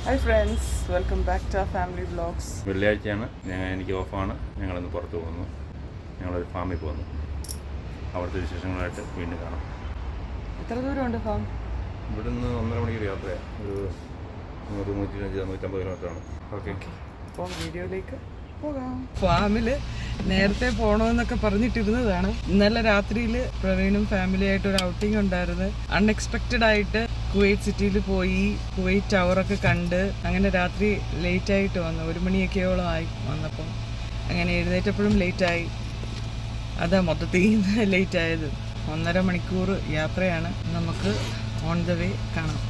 Hi friends, welcome back to our family vlogs. വെള്ളിയാഴ്ചയാണ് എനിക്ക് ഓഫാണ്. ഞങ്ങളിന്ന് പുറത്ത് പോകുന്നു. ഞങ്ങളൊരു ഫാമിൽ പോകുന്നു. അവിടുത്തെ വിശേഷങ്ങളായിട്ട് വീണ്ടും കാണാം. എത്ര ദൂരമുണ്ട് ഫാം? ഇവിടുന്ന് 1.5 മണിക്കൂർ യാത്രയാണ്. ഒരു 150-150 കിലോമീറ്ററാണ്. ഓക്കെ, അപ്പോൾ വീഡിയോയിലേക്ക് പോകാം. ഫാമിൽ നേരത്തെ പോകണമെന്നൊക്കെ പറഞ്ഞിട്ടിരുന്നതാണ്. ഇന്നലെ രാത്രിയിൽ പ്രവീണും ഫാമിലിയായിട്ട് ഒരു ഔട്ടിംഗ് ഉണ്ടായിരുന്നു. അൺഎക്സ്പെക്റ്റഡ് ആയിട്ട് കുവൈറ്റ് സിറ്റിയിൽ പോയി കുവൈറ്റ് ടവറൊക്കെ കണ്ട് അങ്ങനെ രാത്രി ലേറ്റായിട്ട് വന്നു. 1 മണിയൊക്കെയോളം ആയി വന്നപ്പോൾ. അങ്ങനെ എഴുന്നേറ്റപ്പോഴും ലേറ്റായി. അതാ മൊത്തത്തിൽ ലേറ്റായത്. 1.5 മണിക്കൂർ യാത്രയാണ്. നമുക്ക് ഓൺ ദ വേ കാണാം.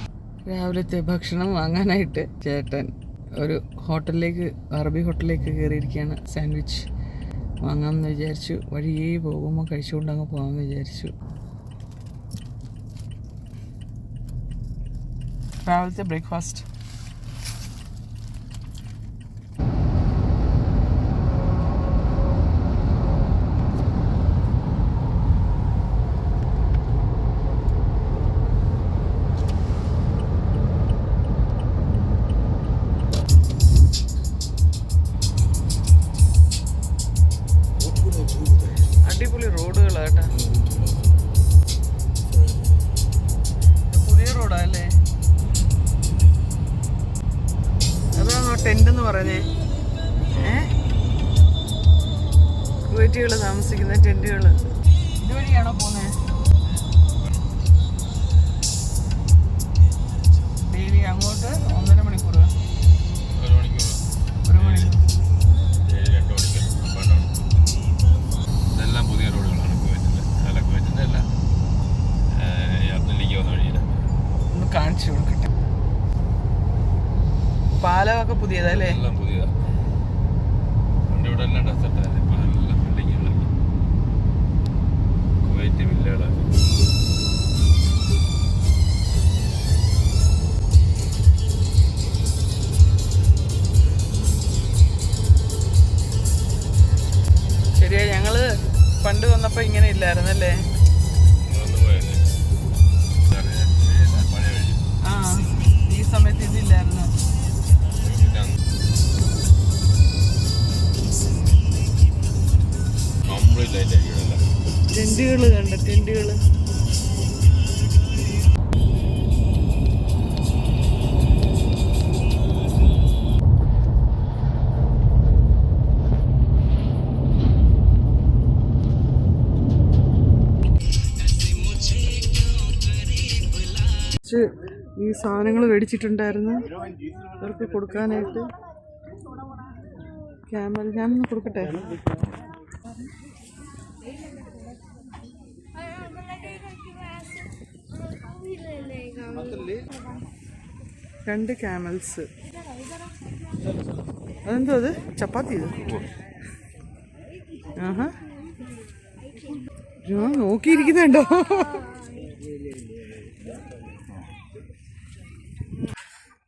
രാവിലത്തെ ഭക്ഷണം വാങ്ങാനായിട്ട് ചേട്ടൻ ഒരു ഹോട്ടലിലേക്ക്, അറബി ഹോട്ടലിലേക്ക് കയറിയിരിക്കുകയാണ്. സാൻഡ്വിച്ച് വാങ്ങാമെന്ന് വിചാരിച്ചു. വഴിയേ പോകുമ്പോൾ കഴിച്ചുകൊണ്ട് അങ്ങ് പോകാമെന്ന് വിചാരിച്ചു. രാവിലത്തെ ബ്രേക്ക്ഫാസ്റ്റ്. അടിപൊളി റോഡുകളാട്ടാ. പുതിയ റോഡാ അല്ലേ? അതാണോ ടെന്റ് എന്ന് പറഞ്ഞേ? കുവൈറ്റുകൾ താമസിക്കുന്ന ടെന്റുകൾ ഇതുവഴിയാണോ പോന്നെ? ഡെയിലി അങ്ങോട്ട് 1.5 മണിക്കൂർ. 1 മണിക്കൂർ. ഇതെല്ലാം പുതിയ റോഡുകളാണ് കുവൈറ്റിൻ്റെ. അല്ല, കുവൈറ്റിൻ്റെ അല്ല, യാത്രയിലേക്ക് വന്ന വഴിയില്ല. ഒന്ന് കാണിച്ചു കൊടുക്കട്ടെ. പാലമൊക്കെ പുതിയതല്ലേ? എല്ലാം പുതിയതാണ്. പണ്ട് ഇവിടെ എല്ലാം ഡെസർട്ടാണ്. ഇപ്പോൾ എല്ലാം ബിൽഡിങ്ങുകളാണ്. കുവൈറ്റ് വില്ലകളാണ്. ശരിയാ, ഞങ്ങള് പണ്ട് വന്നപ്പോ ഇങ്ങനെ ഇല്ലായിരുന്നല്ലേ? ആ, ഈ സമയത്ത് ഇതില്ലായിരുന്നു. ടെന്റുകള് കണ്ട, ടെന്റുകള്. ഈ സാധനങ്ങൾ മേടിച്ചിട്ടുണ്ടായിരുന്നു അവർക്ക് കൊടുക്കാനായിട്ട്. ക്യാമറ ഞാനൊന്ന് കൊടുക്കട്ടെ. രണ്ട് ക്യാമൽസ്. അതെന്തോ അത്? ചപ്പാത്തി ഇത്? ആഹാ, ഞാൻ നോക്കിയിരിക്കുന്നുണ്ടോ?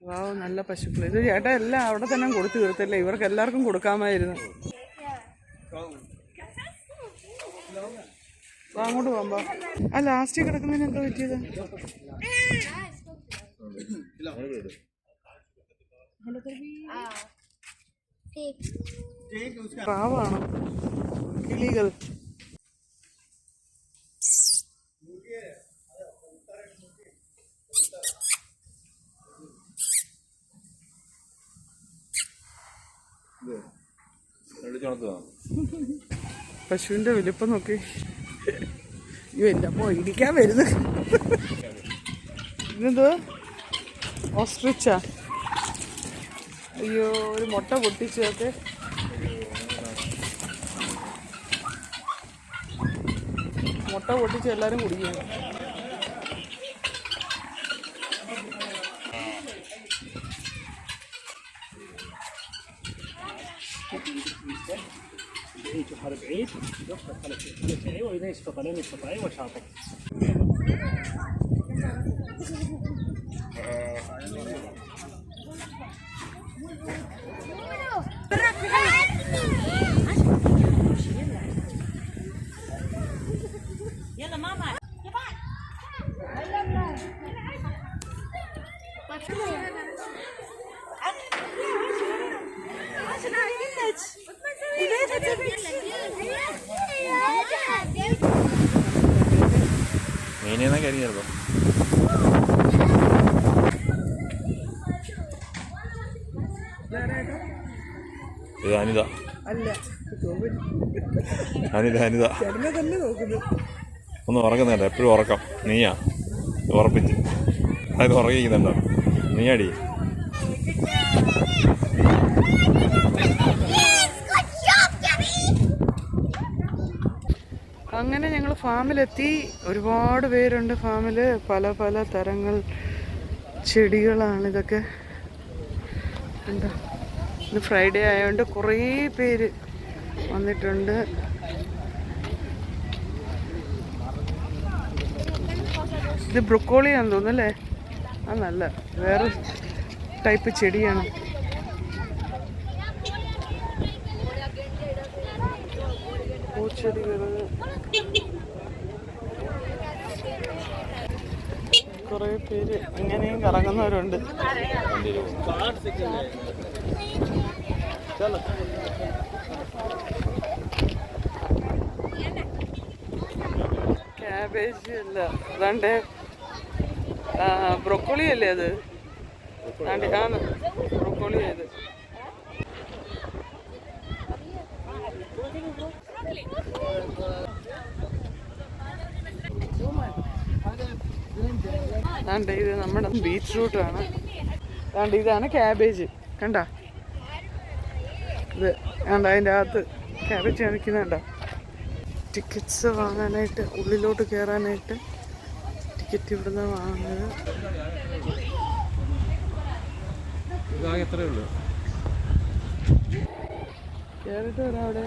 വാവ്, നല്ല പശുക്കൾ. ഇത് ചേട്ടാ എല്ലാം അവിടെ തന്നെ കൊടുത്തു തീർത്തല്ലേ? ഇവർക്ക് എല്ലാവർക്കും കൊടുക്കാമായിരുന്നു. അങ്ങോട്ട് പോകുമ്പോ ആ ലാസ്റ്റ് കിടക്കുന്നതിന് എന്താ പറ്റിയത്? പാവാണ് കിളികൾ. പശുവിന്റെ വലിപ്പം നോക്കി. എന്റെ അമ്മ ഇടിക്കാൻ വരുന്നു. ഇതെന്തോ? ഓസ്ട്രിച്ചാ? അയ്യോ, ഒരു മുട്ട പൊട്ടിച്ചൊക്കെ. മുട്ട പൊട്ടിച്ച് എല്ലാരും കുടിക്കും. حرب عيد يفطر 3 شيء وينيش فطرين وفطرين وشاطئ. يلا ماما അനിയനെ കരിഞ്ഞിരുന്നു. ഇത് അനിത. അനിത ഒന്ന് ഉറക്കുന്നുണ്ട്, എപ്പോഴും ഉറക്കം. നീയാ ഉറപ്പിച്ച് അതായത് ഉറങ്ങിക്കുന്നുണ്ടോ? നീയാടി. അങ്ങനെ ഞങ്ങൾ ഫാമിലെത്തി. ഒരുപാട് പേരുണ്ട് ഫാമിൽ. പല പല തരങ്ങൾ ചെടികളാണിതൊക്കെ. എന്താ, ഇന്ന് ഫ്രൈഡേ ആയതുകൊണ്ട് കുറേ പേര് വന്നിട്ടുണ്ട്. ഇത് ബ്രൊക്കോളിയാണെന്ന് തോന്നുന്നല്ലേ? ആ, നല്ല വേറെ ടൈപ്പ് ചെടിയാണ്. പൂച്ചെടികൾ കുറേ പേര് ഇങ്ങനെയും കറങ്ങുന്നവരുണ്ട്. ക്യാബേജ് അല്ല, അതാണ്ട് ബ്രൊക്കോളി അല്ലേ അത്? ആണ് ബ്രൊക്കോളി ആയത്. അതാണ്ട് ഇത് നമ്മുടെ ബീറ്റ്റൂട്ടാണ്. അതാണ്ട് ഇതാണ് ക്യാബേജ്. കണ്ട ഇത് കണ്ട, അതിൻ്റെ അകത്ത് ക്യാബേജ് കാണിക്കുന്നുണ്ടോ? ടിക്കറ്റ്സ് വാങ്ങാനായിട്ട്, ഉള്ളിലോട്ട് കയറാനായിട്ട് ടിക്കറ്റ് ഇവിടുന്ന് വാങ്ങുന്നത്. എത്രയേ ഉള്ളൂ. കയറിട്ട് വരാം. അവിടെ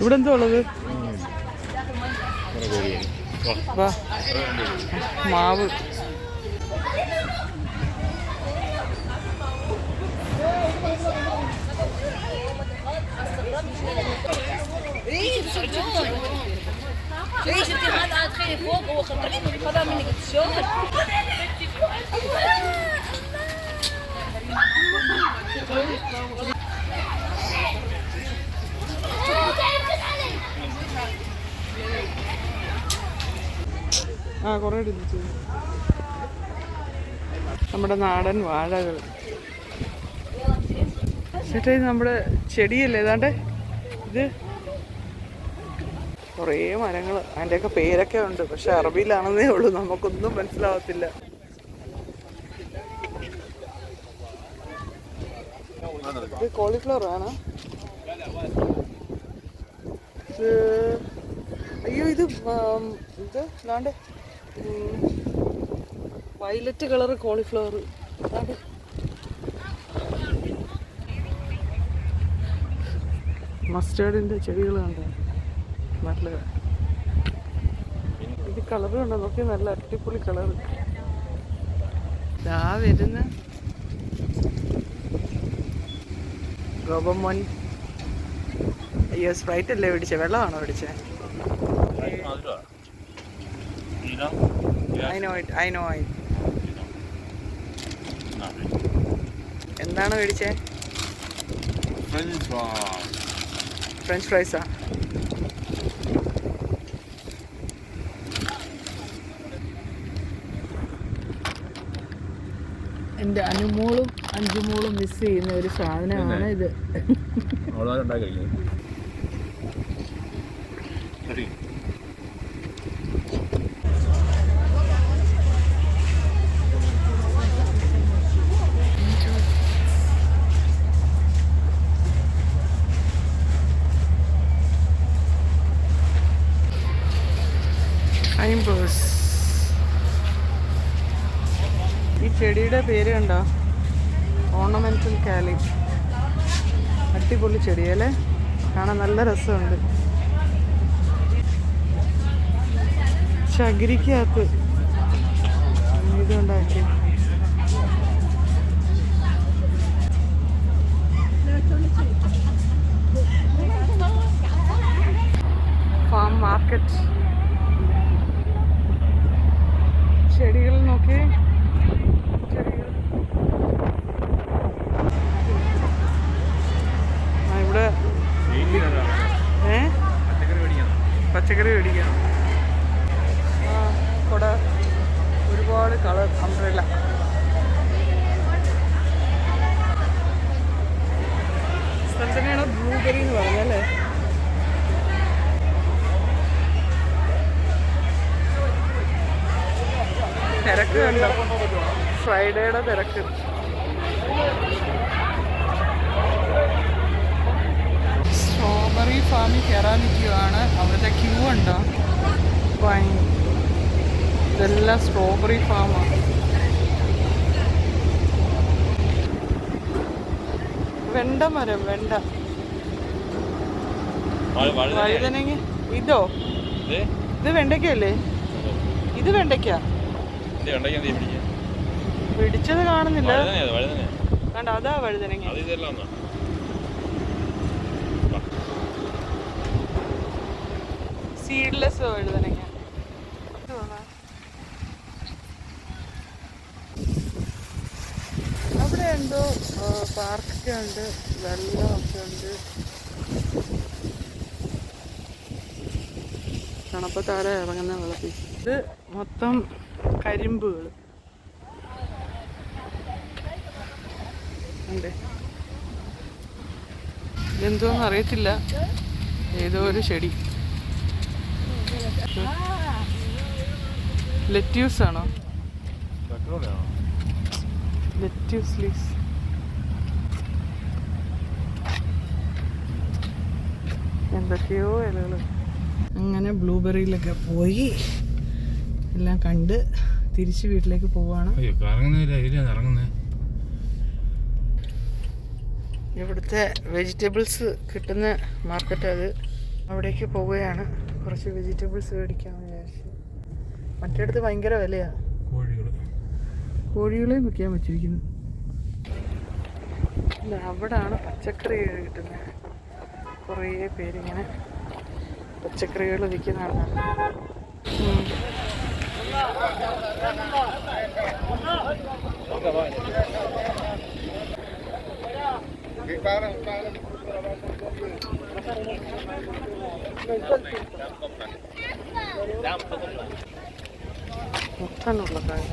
ഇവിടെ എന്തോ ഉള്ളത്? മാവ്. ليش انت هذا تخيلي فوق هو خذها منك الشغل. ആ, കുറേ ഡിലിറ്റ്. നമ്മുടെ നാടൻ വാഴകൾ. ചേട്ടാ, ഇത് നമ്മുടെ ചെടിയല്ലേ? ഏതാണ്ട് ഇത് കുറേ മരങ്ങൾ. അതിൻ്റെയൊക്കെ പേരൊക്കെ ഉണ്ട്, പക്ഷെ അറബിയിലാണെന്നേ ഉള്ളൂ, നമുക്കൊന്നും മനസ്സിലാവത്തില്ല. ഇത് കോളിഫ്ലവർ ആണ്. അയ്യോ, ഇത് ഇതാണ്ട് വയലറ്റ് കളർ കോളിഫ്ലവർ. മസ്റ്റേർഡിൻ്റെ ചെടികൾ കണ്ടോ? നല്ല ഇത് കളർ കണ്ടോ? നോക്കി, നല്ല അടിപൊളി കളർ. ഇതാ വരുന്ന ഗോപമോൻ. അയ്യോ, സ്പ്രൈറ്റ് അല്ലേ മേടിച്ചേ? വെള്ളമാണോ മേടിച്ചേ? I know. എന്താണ് മേടിച്ചേ? ഫ്രഞ്ച് ഫ്രൈസാ? എൻ്റെ അനുമോളും അഞ്ചുമോളും മിസ് ചെയ്യുന്ന ഒരു സാധനമാണ് ഇത്. ഈ ചെടിയുടെ പേര് കണ്ടോ? ഓർണമെന്റൽ കാലി. അടിപൊളി ചെടിയല്ലേ? കാണാൻ നല്ല രസമുണ്ട്. ചകിരിക്കകത്ത് ഇതുണ്ടാക്കി. Farm market. ചെടികൾ നോക്കി. പച്ചക്കറി മേടിക്കാം. കുട, ഒരുപാട് കളർ അംബ്രല്ല. സ്ഥലം തന്നെയാണ് ബ്ലൂബെറി എന്ന് പറഞ്ഞല്ലേ. തിരക്ക് കണ്ടോ, ഫ്രൈഡേയുടെ തിരക്ക്. സ്ട്രോബെറി ഫാമിൽ കയറാൻ നിൽക്കുകയാണ്. അവിടുത്തെ ക്യൂ ഉണ്ടോ? ഇതെല്ലാം സ്ട്രോബെറി ഫാമാണ്. വെണ്ട മരം, വെണ്ട, വഴുതനങ്ങ. ഇതോ? ഇത് വെണ്ടയ്ക്കല്ലേ? ഇത് വെണ്ടയ്ക്ക പിടിച്ചത് കാണുന്നില്ല. വേണ്ട, അതാ വഴുതനങ്ങ. സീഡ്ലെസ് വഴുതനങ്ങ. അവിടെ എന്തോ പാർക്കൊക്കെ ഉണ്ട്, വെള്ളമൊക്കെ ഉണ്ട്. തണുപ്പത്താരെ ഇറങ്ങുന്ന വെള്ളത്തിൽ. ഇത് മൊത്തം കരിമ്പുകൾ ഉണ്ട്. ഇതെന്തോന്ന് അറിയത്തില്ല, ഏതോ ഒരു ചെടി. ലെറ്റ്യൂസ് ആണോ? Lettuce leaves. എന്തൊക്കെയോ ഇലകൾ. അങ്ങനെ ബ്ലൂബെറിയിലൊക്കെ പോയി എല്ലാം കണ്ട് തിരിച്ച് വീട്ടിലേക്ക് പോവാണ്. ഇവിടുത്തെ വെജിറ്റബിൾസ് കിട്ടുന്ന മാർക്കറ്റ് അത്. അവിടേക്ക് പോവുകയാണ്. കുറച്ച് വെജിറ്റബിൾസ് മേടിക്കാമെന്ന് വിചാരിച്ചു. മറ്റേടത്ത് ഭയങ്കര വിലയാണ്. കോഴികളെയും വിൽക്കാൻ വെച്ചിരിക്കുന്നു. അവിടാണ് പച്ചക്കറി കിട്ടുന്നത്. കുറേ പേരിങ്ങനെ പച്ചക്കറികൾ വിൽക്കുന്നതാണ്. മുട്ടനുള്ള കായ.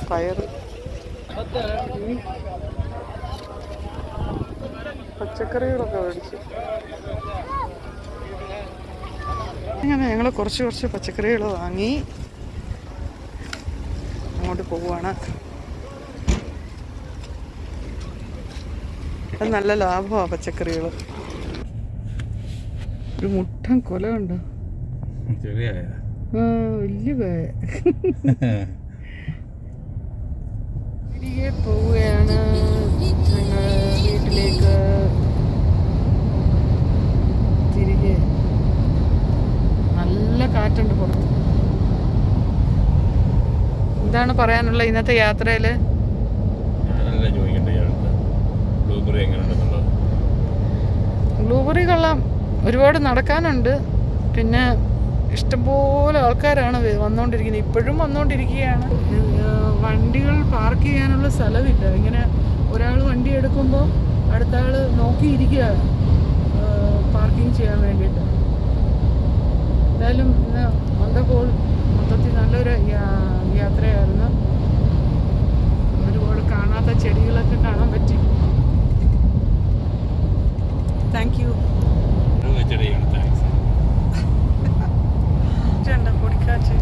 പയർ, പച്ചക്കറികളൊക്കെ മേടിച്ചു. അങ്ങനെ ഞങ്ങൾ കുറച്ച് പച്ചക്കറികൾ വാങ്ങി അങ്ങോട്ട് പോവുകയാണ്. നല്ല ലാഭമാണ് പച്ചക്കറികൾ. ഒരു മുട്ടൻ കൊല ഉണ്ടോ? വലിയ തിരികെ പോവുകയാണ് ഞങ്ങൾ വീട്ടിലേക്ക്. തിരികെ നല്ല കാറ്റുണ്ട് പുറത്ത്. എന്താണ് പറയാനുള്ള ഇന്നത്തെ യാത്രയിൽ? ബ്ലൂബെറി കൊള്ളാം. ഒരുപാട് നടക്കാനുണ്ട്. പിന്നെ ഇഷ്ടംപോലെ ആൾക്കാരാണ് വന്നുകൊണ്ടിരിക്കുന്നത്. ഇപ്പോഴും വന്നുകൊണ്ടിരിക്കുകയാണ്. വണ്ടികൾ പാർക്ക് ചെയ്യാനുള്ള സ്ഥലമില്ല. ഇങ്ങനെ ഒരാൾ വണ്ടി എടുക്കുമ്പോൾ അടുത്ത ആൾ നോക്കിയിരിക്കുക പാർക്കിംഗ് ചെയ്യാൻ വേണ്ടിയിട്ട്. എന്തായാലും ഇന്ന് വന്നപ്പോൾ മൊത്തത്തിൽ നല്ലൊരു യാത്രയായിരുന്നു. ഒരുപാട് കാണാത്ത ചെടികളൊക്കെ കാണാൻ പറ്റി. Thank you. പൊടിക്കാറ്റ്.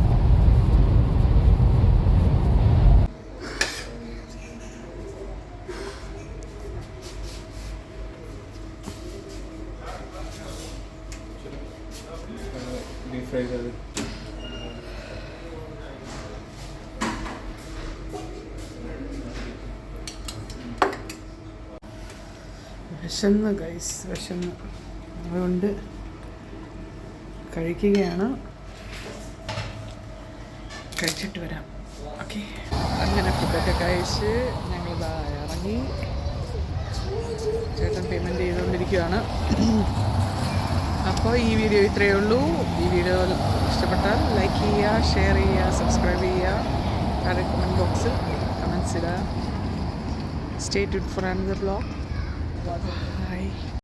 വിശന്ന് ഗൈസ്, വിശന്ന്. അതുകൊണ്ട് കഴിക്കുകയാണ്. കഴിച്ചിട്ട് വരാം. ഓക്കെ. അങ്ങനെ ഫുഡൊക്കെ കഴിച്ച് ഞങ്ങളിതാ ഇറങ്ങി. ചേട്ടൻ പേയ്മെൻറ്റ് ചെയ്തുകൊണ്ടിരിക്കുകയാണ്. അപ്പോൾ ഈ വീഡിയോ ഇത്രയേ ഉള്ളൂ. ഈ വീഡിയോ ഇഷ്ടപ്പെട്ടാൽ ലൈക്ക് ചെയ്യുക, ഷെയർ ചെയ്യുക, സബ്സ്ക്രൈബ് ചെയ്യുക, താഴെ കമൻറ്റ് ബോക്സിൽ കമൻറ്റ്സ് ഇടുക. Stay tuned for another vlog. By.